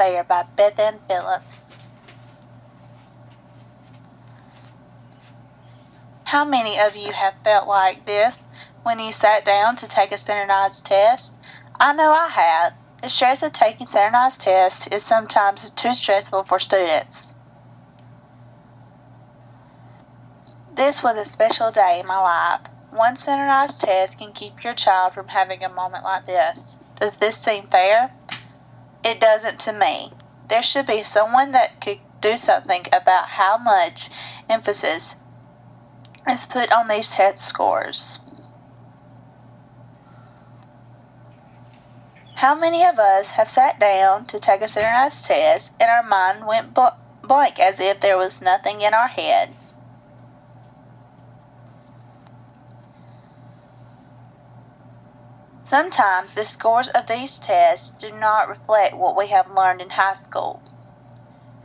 Unfair by Beth Ann Phillips. How many of you have felt like this when you sat down to take a standardized test? I know I have. The stress of taking standardized tests is sometimes too stressful for students. This was a special day in my life. One standardized test can keep your child from having a moment like this. Does this seem fair? It doesn't to me. There should be someone that could do something about how much emphasis is put on these test scores. How many of us have sat down to take a standardized test and our mind went blank as if there was nothing in our head? Sometimes the scores of these tests do not reflect what we have learned in high school.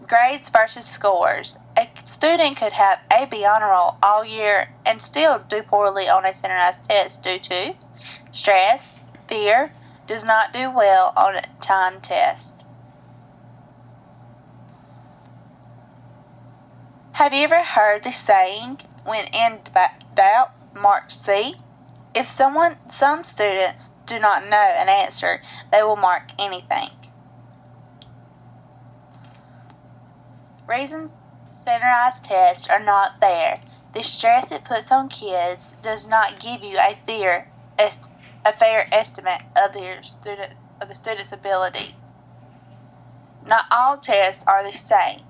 Grades versus scores. A student could have a B honor roll all year and still do poorly on a standardized test due to stress, fear, does not do well on a timed test. Have you ever heard the saying, when in doubt, mark C? If some students do not know an answer, they will mark anything. Reasons standardized tests are not fair. The stress it puts on kids does not give you a fair estimate of the student's ability. Not all tests are the same.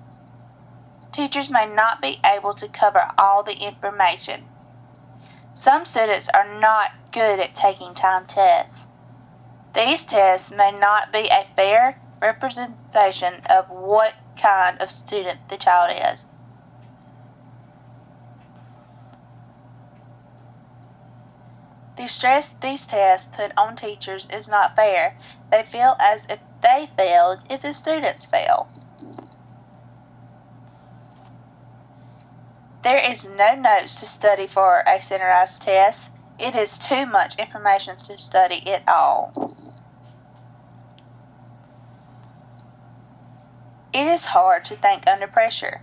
Teachers may not be able to cover all the information. Some students are not good at taking timed tests. These tests may not be a fair representation of what kind of student the child is. The stress these tests put on teachers is not fair. They feel as if they failed if the students fail. There is no notes to study for a standardized test. It is too much information to study it all. It is hard to think under pressure.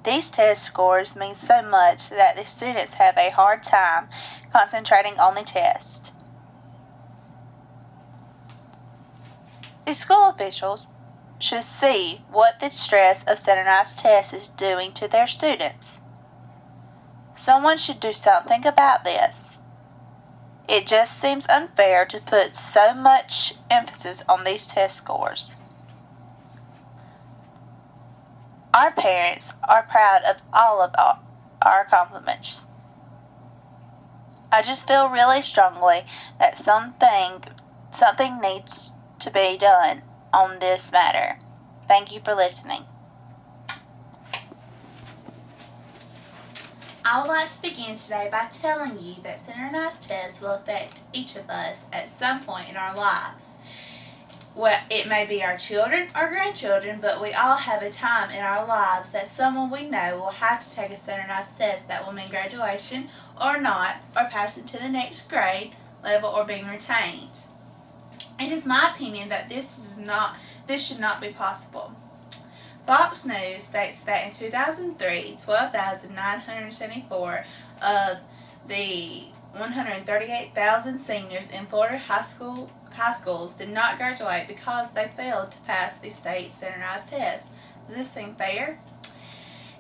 These test scores mean so much that the students have a hard time concentrating on the test. The school officials should see what the stress of standardized tests is doing to their students. Someone should do something about this. It just seems unfair to put so much emphasis on these test scores. Our parents are proud of all of our accomplishments. I just feel really strongly that something needs to be done on this matter. Thank you for listening. I would like to begin today by telling you that standardized tests will affect each of us at some point in our lives. Well, it may be our children or grandchildren, but we all have a time in our lives that someone we know will have to take a standardized test that will mean graduation or not, or passing to the next grade level or being retained. It is my opinion that this should not be possible. Fox News states that in 2003, 12,974 of the 138,000 seniors in Florida high schools did not graduate because they failed to pass the state standardized test. Does this seem fair?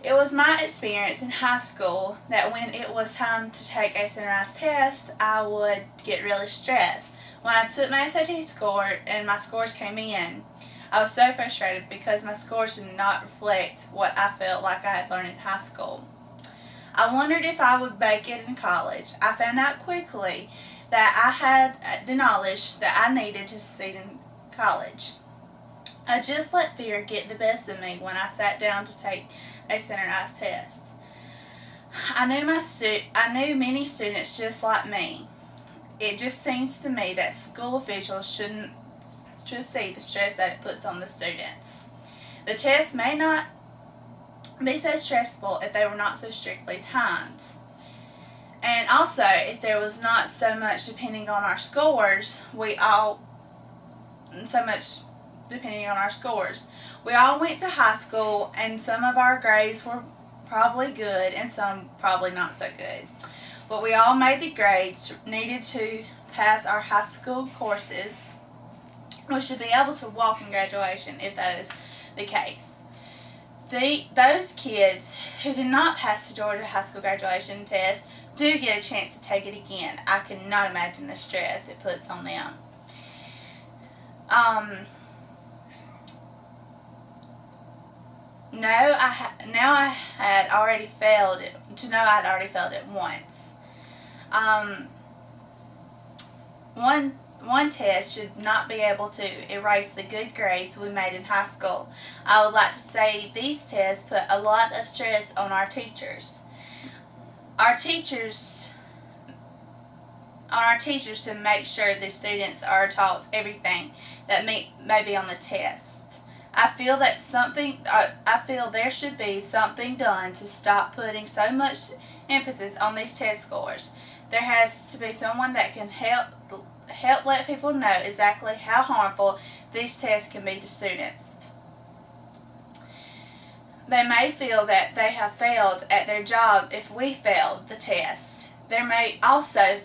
It was my experience in high school that when it was time to take a standardized test, I would get really stressed. When I took my SAT score and my scores came in, I was so frustrated because my scores did not reflect what I felt like I had learned in high school. I wondered if I would make it in college. I found out quickly that I had the knowledge that I needed to succeed in college. I just let fear get the best of me when I sat down to take a standardized test. I knew many students just like me. It just seems to me that school officials should see the stress that it puts on the students. The tests may not be so stressful if they were not so strictly timed. And also, if there was not so much depending on our scores, depending on our scores. We all went to high school, and some of our grades were probably good and some probably not so good. But we all made the grades needed to pass our high school courses. We should be able to walk in graduation if that is the case. Those kids who did not pass the Georgia high school graduation test do get a chance to take it again. I cannot imagine the stress it puts on them. I had already failed it. To know I'd already failed it once. One test should not be able to erase the good grades we made in high school. I would like to say these tests put a lot of stress on our teachers. On our teachers to make sure the students are taught everything that may be on the test. I feel there should be something done to stop putting so much emphasis on these test scores. There has to be someone that can help let people know exactly how harmful these tests can be to students. They may feel that they have failed at their job if we failed the test. They may also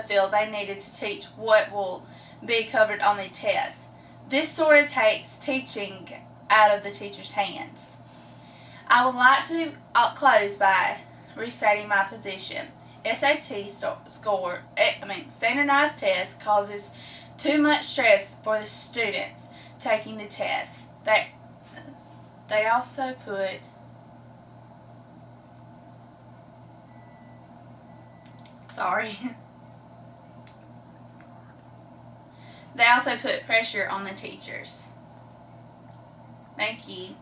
feel they needed to teach what will be covered on the test. This sort of takes teaching out of the teacher's hands. I would like to close by restating my position. Standardized test causes too much stress for the students taking the test. They also put They also put pressure on the teachers. Thank you.